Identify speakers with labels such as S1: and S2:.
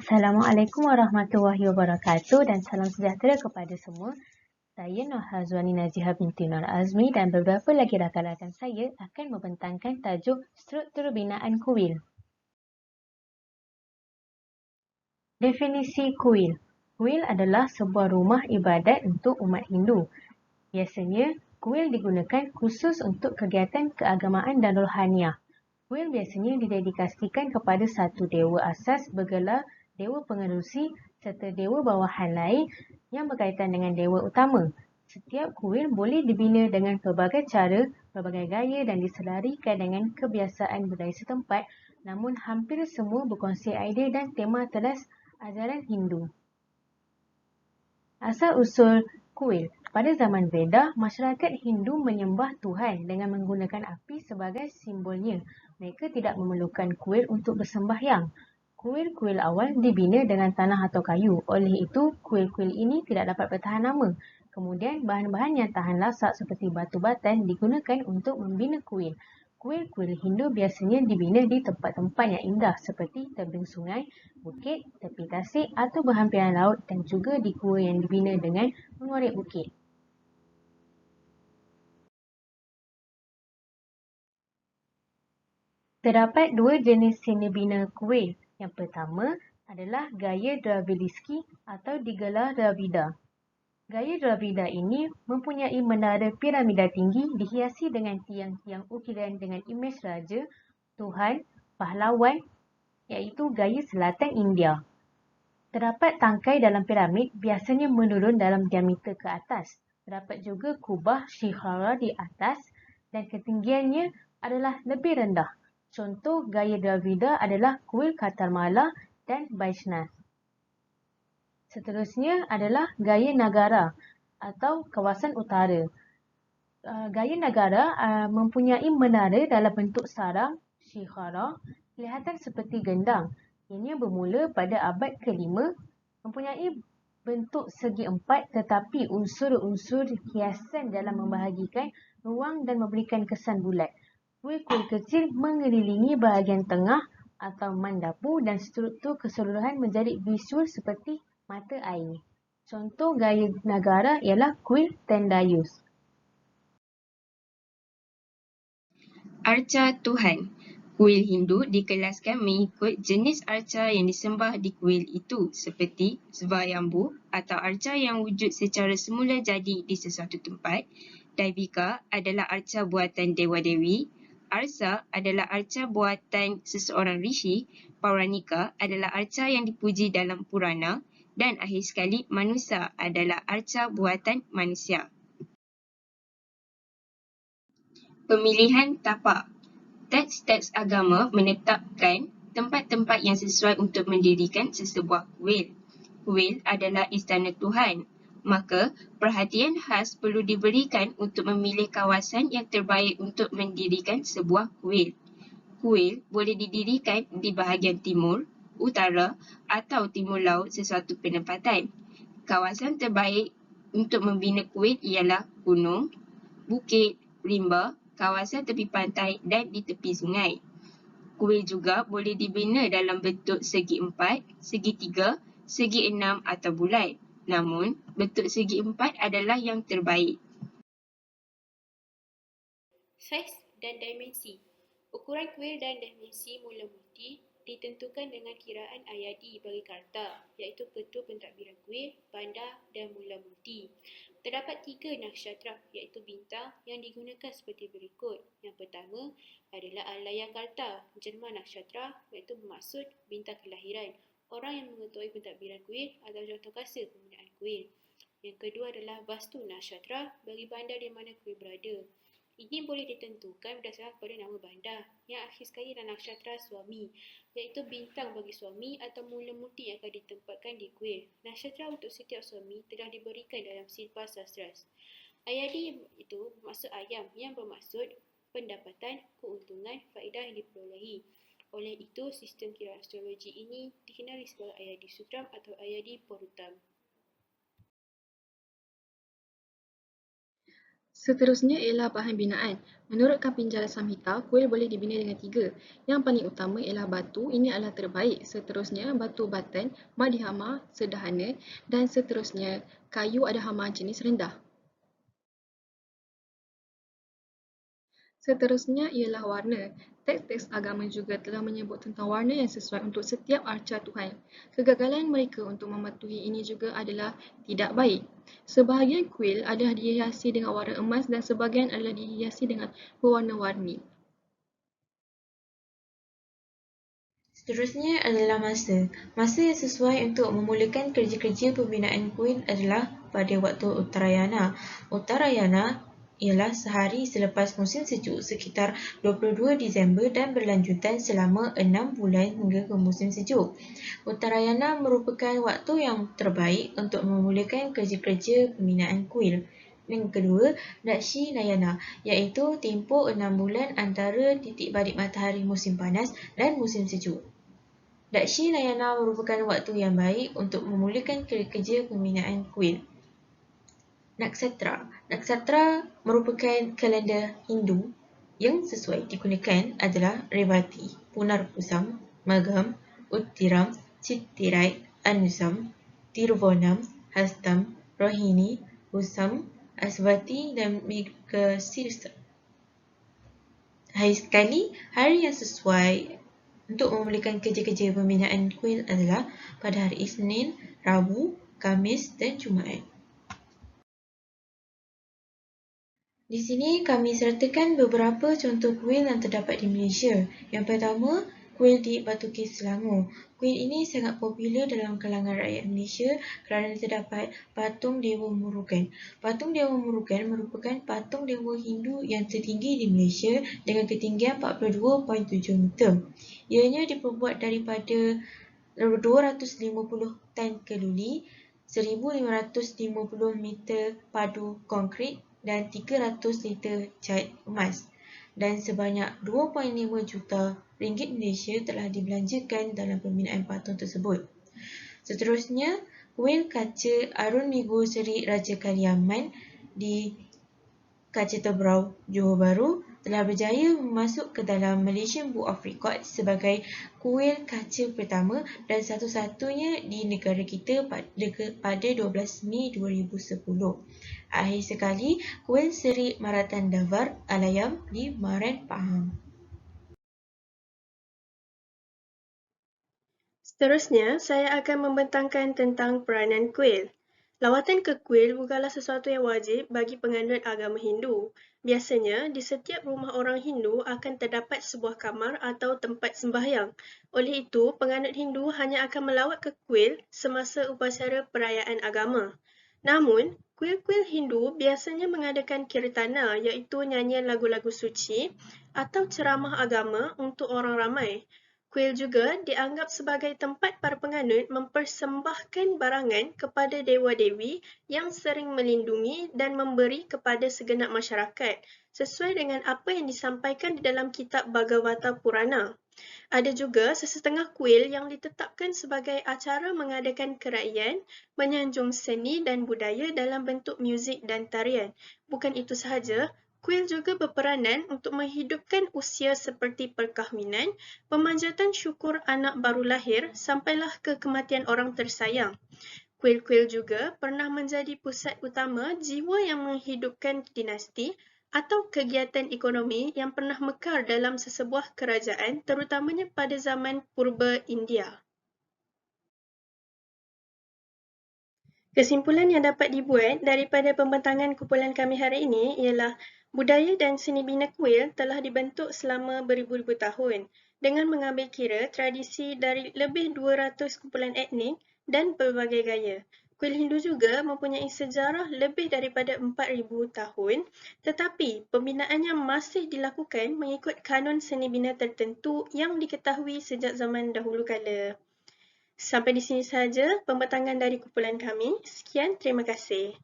S1: Assalamualaikum warahmatullahi wabarakatuh dan salam sejahtera kepada semua. Saya Nur Hazwani Nazihah binti Nur Azmi dan beberapa lagi rakan-rakan saya akan membentangkan tajuk struktur binaan kuil. Definisi kuil. Kuil adalah sebuah rumah ibadat untuk umat Hindu. Biasanya, kuil digunakan khusus untuk kegiatan keagamaan dan rohaniah. Kuil biasanya didedikasikan kepada satu dewa asas bergelar dewa pengerusi serta dewa bawahan lain yang berkaitan dengan dewa utama. Setiap kuil boleh dibina dengan pelbagai cara, pelbagai gaya dan diselarikan dengan kebiasaan budaya setempat, namun hampir semua berkongsi idea dan tema teras ajaran Hindu. Asal-usul kuil. Pada zaman Veda, masyarakat Hindu menyembah Tuhan dengan menggunakan api sebagai simbolnya. Mereka tidak memerlukan kuil untuk bersembahyang. Kuil-kuil awal dibina dengan tanah atau kayu. Oleh itu, kuil-kuil ini tidak dapat bertahan lama. Kemudian, bahan-bahan yang tahan lasak seperti batu batan digunakan untuk membina kuil. Kuil-kuil Hindu biasanya dibina di tempat-tempat yang indah seperti tebing sungai, bukit, tepi tasik atau berhampiran laut dan juga di gua yang dibina dengan mengorek bukit. Terdapat dua jenis seni bina kuil. Yang pertama adalah gaya Dravidiski atau digelar Dravida. Gaya Dravida ini mempunyai menara piramida tinggi dihiasi dengan tiang-tiang ukiran dengan imej raja, Tuhan, pahlawan iaitu gaya selatan India. Terdapat tangkai dalam piramid biasanya menurun dalam diameter ke atas. Terdapat juga kubah Shikhara di atas dan ketinggiannya adalah lebih rendah. Contoh gaya Dravida adalah kuil Katarmala dan Vaishnav. Seterusnya adalah gaya Nagara atau kawasan utara. Gaya Nagara mempunyai menara dalam bentuk sarang Shikhara, kelihatan seperti gendang. Ianya bermula pada abad ke-5, mempunyai bentuk segi empat tetapi unsur-unsur hiasan dalam membahagikan ruang dan memberikan kesan bulat. Kuil-kuil kecil mengelilingi bahagian tengah atau mandapu dan struktur keseluruhan menjadi visual seperti mata air. Contoh gaya Nagara ialah kuil Tendayus.
S2: Arca Tuhan. Kuil Hindu dikelaskan mengikut jenis arca yang disembah di kuil itu seperti Svayambhu atau arca yang wujud secara semula jadi di sesuatu tempat. Daivika adalah arca buatan dewa-dewi. Arsa adalah arca buatan seseorang rishi. Pauranika adalah arca yang dipuji dalam Purana. Dan akhir sekali, Manusa adalah arca buatan manusia. Pemilihan tapak. Teks-teks agama menetapkan tempat-tempat yang sesuai untuk mendirikan sesebuah kuil. Kuil adalah istana Tuhan. Maka, perhatian khas perlu diberikan untuk memilih kawasan yang terbaik untuk mendirikan sebuah kuil. Kuil boleh didirikan di bahagian timur, utara atau timur laut sesuatu penempatan. Kawasan terbaik untuk membina kuil ialah gunung, bukit, rimba, kawasan tepi pantai dan di tepi sungai. Kuil juga boleh dibina dalam bentuk segi empat, segi tiga, segi enam atau bulat. Namun, bentuk segi empat adalah yang terbaik.
S3: Saiz dan dimensi. Ukuran kuil dan dimensi mula multi ditentukan dengan kiraan ayadi bagi karta, iaitu ketua pentadbiran kuil, bandar dan mula multi. Terdapat 3 naksyatra iaitu bintang yang digunakan seperti berikut. Yang pertama adalah alaya karta, jenma naksyatra iaitu bermaksud bintang kelahiran, orang yang mengetahui pentadbiran kuil atau contoh kasa penggunaan kuil. Yang kedua adalah vastu naksyatra bagi bandar di mana kuil berada. Ini boleh ditentukan berdasarkan kepada nama bandar. Yang akhir sekali adalah naksyatra suami, iaitu bintang bagi suami atau mula multi yang akan ditempatkan di kuil. Naksyatra untuk setiap suami telah diberikan dalam Silpa Sastras. Ayadi itu bermaksud ayam yang bermaksud pendapatan, keuntungan, faedah yang diperolehi. Oleh itu, sistem kiraan astrologi ini dikenali sebagai Ayadi Sutram atau Ayadi Porutam.
S4: Seterusnya ialah bahan binaan. Menurut Kapinjala Samhita, kuil boleh dibina dengan 3. Yang paling utama ialah batu, ini adalah terbaik. Seterusnya, batu batan, madihama, sederhana dan seterusnya, kayu ada hama jenis rendah. Seterusnya ialah warna. Teks-teks agama juga telah menyebut tentang warna yang sesuai untuk setiap arca Tuhan. Kegagalan mereka untuk mematuhi ini juga adalah tidak baik. Sebahagian kuil adalah dihiasi dengan warna emas dan sebahagian adalah dihiasi dengan berwarna-warni.
S5: Seterusnya adalah masa. Masa yang sesuai untuk memulakan kerja-kerja pembinaan kuil adalah pada waktu Uttarayana. Uttarayana ialah sehari selepas musim sejuk sekitar 22 Disember dan berlanjutan selama 6 bulan hingga ke musim sejuk. Uttarayana merupakan waktu yang terbaik untuk memulakan kerja-kerja pembinaan kuil. Yang kedua, Dakshinayana, iaitu tempoh 6 bulan antara titik balik matahari musim panas dan musim sejuk. Dakshinayana merupakan waktu yang baik untuk memulakan kerja pembinaan kuil. Naksatra. Naksatra merupakan kalender Hindu yang sesuai digunakan adalah Revati, Punarpusam, Magham, Uttiram, Chittirai, Anusam, Tiruvonam, Hastam, Rohini, Usam, Aswati dan Mrgashirsa. Hari sekali, hari yang sesuai untuk memulakan kerja-kerja pembinaan kuil adalah pada hari Isnin, Rabu, Khamis dan Jumaat. Di sini kami sertakan beberapa contoh kuil yang terdapat di Malaysia. Yang pertama, kuil di Batu Kes Selangor. Kuil ini sangat popular dalam kalangan rakyat Malaysia kerana terdapat patung Dewa Murugan. Patung Dewa Murugan merupakan patung Dewa Hindu yang tertinggi di Malaysia dengan ketinggian 42.7 meter. Ianya diperbuat daripada 250 tan keluli, 1550 meter padu konkrit dan 300 liter cat emas dan sebanyak 2.5 juta ringgit Malaysia telah dibelanjakan dalam pembinaan patung tersebut. Seterusnya, kuil kaca Arunmigu Seri Raja Kaliaman di Kaca Tebrau, Johor Bahru telah berjaya masuk ke dalam Malaysian Book of Records sebagai kuil kaca pertama dan satu-satunya di negara kita pada 12 Mei 2010. Akhir sekali, kuil Seri Maratan Davar Alayam di Maran Pahang.
S6: Seterusnya, saya akan membentangkan tentang peranan kuil. Lawatan ke kuil bukanlah sesuatu yang wajib bagi penganut agama Hindu. Biasanya, di setiap rumah orang Hindu akan terdapat sebuah kamar atau tempat sembahyang. Oleh itu, penganut Hindu hanya akan melawat ke kuil semasa upacara perayaan agama. Namun, kuil-kuil Hindu biasanya mengadakan kirtana iaitu nyanyian lagu-lagu suci atau ceramah agama untuk orang ramai. Kuil juga dianggap sebagai tempat para penganut mempersembahkan barangan kepada dewa-dewi yang sering melindungi dan memberi kepada segenap masyarakat sesuai dengan apa yang disampaikan di dalam kitab Bhagavata Purana. Ada juga sesetengah kuil yang ditetapkan sebagai acara mengadakan keraian, menyanjung seni dan budaya dalam bentuk muzik dan tarian. Bukan itu sahaja, kuil juga berperanan untuk menghidupkan usia seperti perkahwinan, pemanjatan syukur anak baru lahir sampailah ke kematian orang tersayang. Kuil-kuil juga pernah menjadi pusat utama jiwa yang menghidupkan dinasti atau kegiatan ekonomi yang pernah mekar dalam sesebuah kerajaan terutamanya pada zaman purba India. Kesimpulan yang dapat dibuat daripada pembentangan kumpulan kami hari ini ialah budaya dan seni bina kuil telah dibentuk selama beribu-ribu tahun dengan mengambil kira tradisi dari lebih 200 kumpulan etnik dan pelbagai gaya. Kuil Hindu juga mempunyai sejarah lebih daripada 4,000 tahun tetapi pembinaannya masih dilakukan mengikut kanun seni bina tertentu yang diketahui sejak zaman dahulu kala. Sampai di sini sahaja pembentangan dari kumpulan kami. Sekian, terima kasih.